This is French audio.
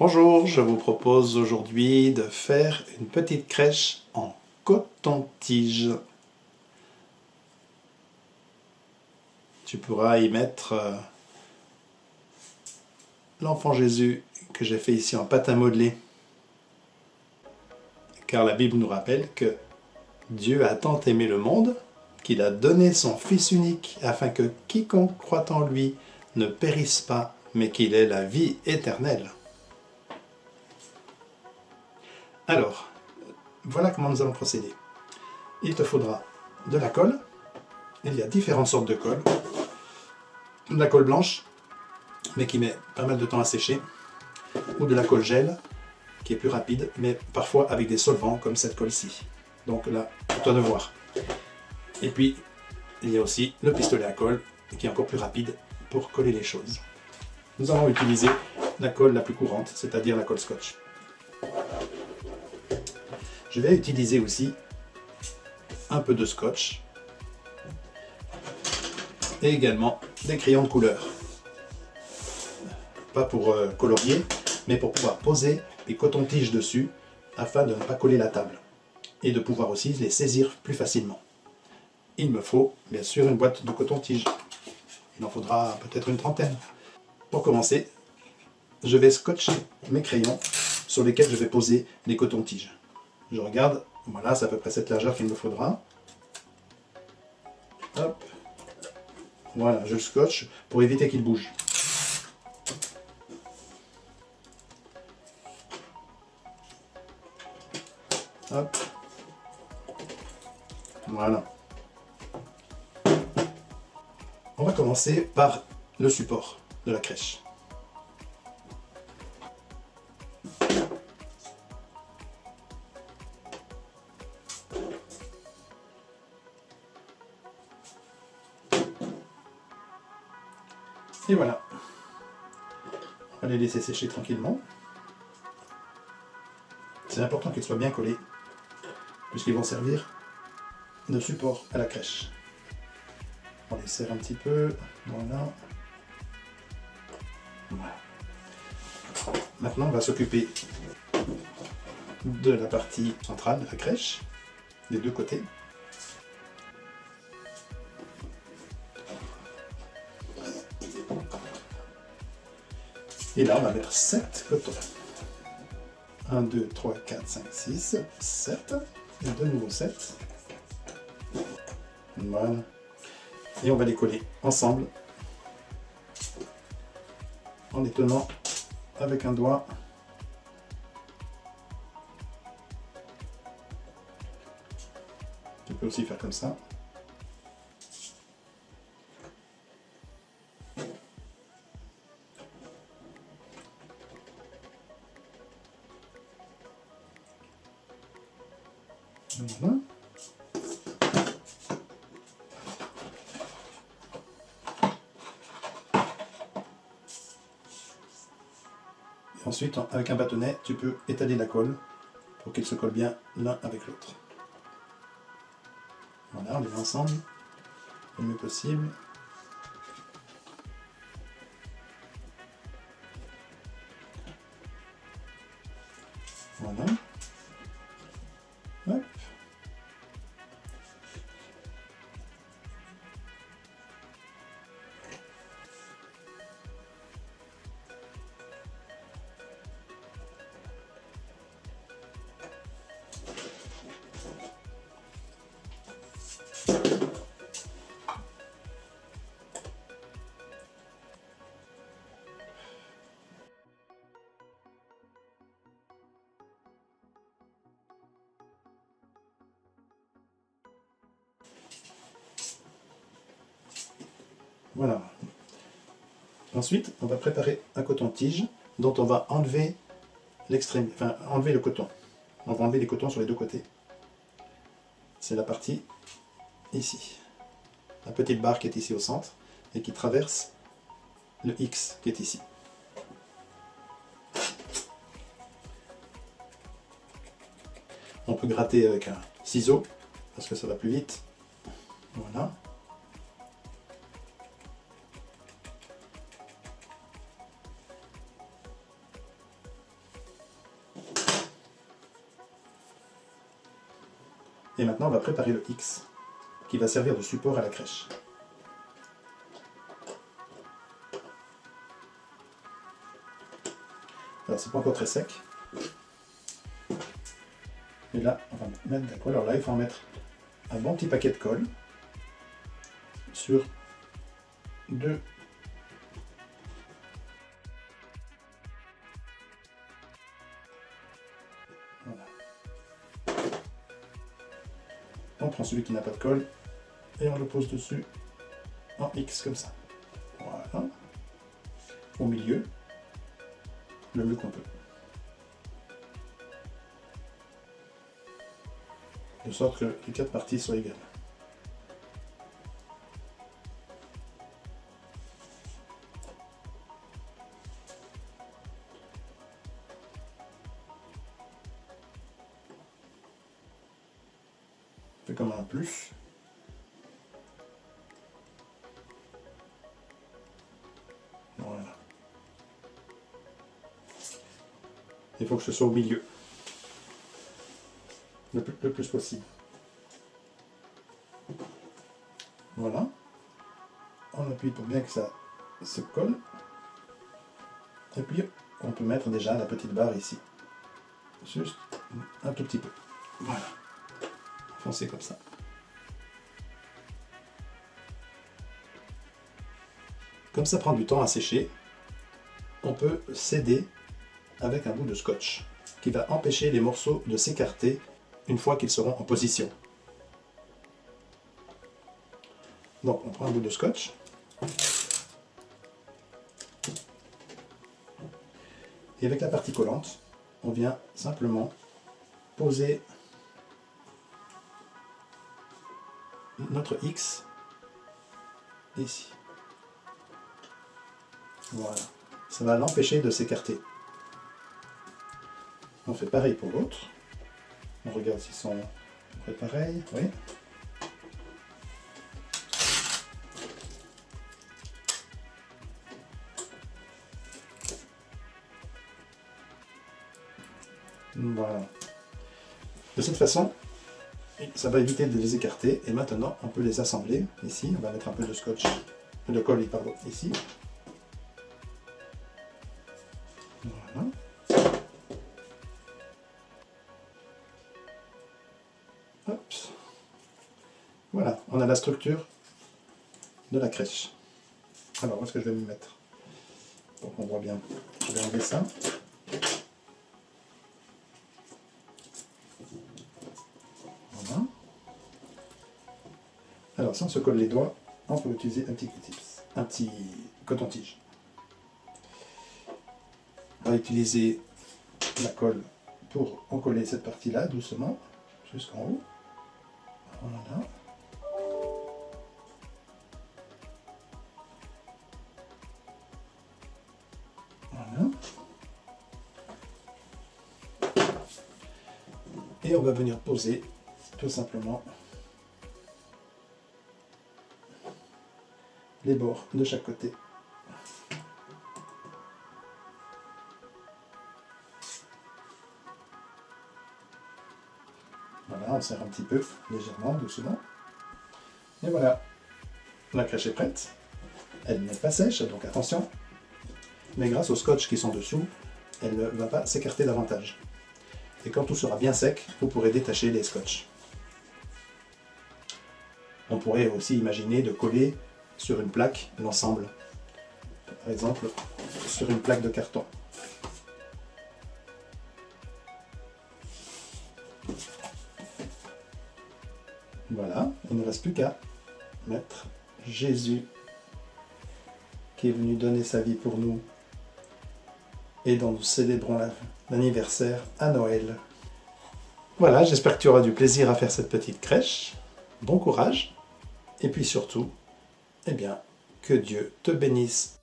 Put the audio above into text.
Bonjour, je vous propose aujourd'hui de faire une petite crèche en coton-tige. Tu pourras y mettre l'enfant Jésus que j'ai fait ici en pâte à modeler. Car la Bible nous rappelle que Dieu a tant aimé le monde qu'il a donné son Fils unique afin que quiconque croit en lui ne périsse pas, mais qu'il ait la vie éternelle. Alors, voilà comment nous allons procéder. Il te faudra de la colle. Il y a différentes sortes de colle. De la colle blanche, mais qui met pas mal de temps à sécher, ou de la colle gel, qui est plus rapide, mais parfois avec des solvants comme cette colle-ci. Donc là, à toi de voir. Et puis, il y a aussi le pistolet à colle, qui est encore plus rapide pour coller les choses. Nous allons utiliser la colle la plus courante, c'est-à-dire la colle scotch. Je vais utiliser aussi un peu de scotch et également des crayons de couleur. Pas pour colorier, mais pour pouvoir poser les cotons-tiges dessus afin de ne pas coller la table et de pouvoir aussi les saisir plus facilement. Il me faut bien sûr une boîte de coton-tiges. Il en faudra peut-être une trentaine. Pour commencer, je vais scotcher mes crayons sur lesquels je vais poser les cotons-tiges. Je regarde, voilà, c'est à peu près cette largeur qu'il me faudra. Hop. Voilà, je le scotche pour éviter qu'il bouge. Hop. Voilà. On va commencer par le support de la crèche. Et voilà. On va les laisser sécher tranquillement. C'est important qu'ils soient bien collés, puisqu'ils vont servir de support à la crèche. On les serre un petit peu. Voilà. Voilà. Maintenant, on va s'occuper de la partie centrale de la crèche, des deux côtés. Et là, on va mettre 7 cotons. 1, 2, 3, 4, 5, 6, 7. Et de nouveau 7. Voilà. Et on va les coller ensemble en les tenant avec un doigt. Tu peux aussi faire comme ça. Voilà. Et ensuite, avec un bâtonnet, tu peux étaler la colle pour qu'ils se collent bien l'un avec l'autre. Voilà, on les met ensemble le mieux possible. Voilà. Hop. Voilà. Ensuite, on va préparer un coton-tige dont on va enlever l'extrême, enfin enlever le coton. On va enlever les cotons sur les deux côtés. C'est la partie ici. La petite barre qui est ici au centre et qui traverse le X qui est ici. On peut gratter avec un ciseau parce que ça va plus vite. Voilà. Et maintenant, on va préparer le X, qui va servir de support à la crèche. Alors, c'est pas encore très sec. Et là, on va mettre de la colle. Alors là, il faut en mettre un bon petit paquet de colle sur deux. Voilà. On prend celui qui n'a pas de colle et on le pose dessus en X comme ça. Voilà. Au milieu, le mieux qu'on peut. De sorte que les 4 parties soient égales. On fait comme un plus. Voilà. Il faut que ce soit au milieu. Le plus possible. Voilà. On appuie pour bien que ça se colle. Et puis on peut mettre déjà la petite barre ici. Juste un tout petit peu. Voilà. Foncez comme ça. Comme ça prend du temps à sécher, on peut sceller avec un bout de scotch qui va empêcher les morceaux de s'écarter une fois qu'ils seront en position. Donc on prend un bout de scotch et avec la partie collante, on vient simplement poser notre X ici. Voilà, ça va l'empêcher de s'écarter. On fait pareil pour l'autre. On regarde s'ils sont pareils. Oui. Voilà. De cette façon, ça va éviter de les écarter. Et maintenant, on peut les assembler. Ici, on va mettre un peu de scotch, de colle, pardon, ici. Voilà. Hop. Voilà, on a la structure de la crèche. Alors, où est-ce que je vais me mettre pour qu'on voit bien? Je vais enlever ça. Voilà. Alors, si on se colle les doigts, on peut utiliser un petit coton-tige. On va utiliser la colle pour encoller cette partie-là, doucement, jusqu'en haut. Voilà. Voilà. Et on va venir poser tout simplement les bords de chaque côté. Voilà, on serre un petit peu, légèrement, doucement. Et voilà, la crèche est prête. Elle n'est pas sèche, donc attention. Mais grâce au scotch qui sont dessous, elle ne va pas s'écarter davantage. Et quand tout sera bien sec, vous pourrez détacher les scotch. On pourrait aussi imaginer de coller sur une plaque l'ensemble. Par exemple, sur une plaque de carton. Voilà, il ne reste plus qu'à mettre Jésus qui est venu donner sa vie pour nous et dont nous célébrons l'anniversaire à Noël. Voilà, j'espère que tu auras du plaisir à faire cette petite crèche. Bon courage et puis surtout, eh bien, que Dieu te bénisse.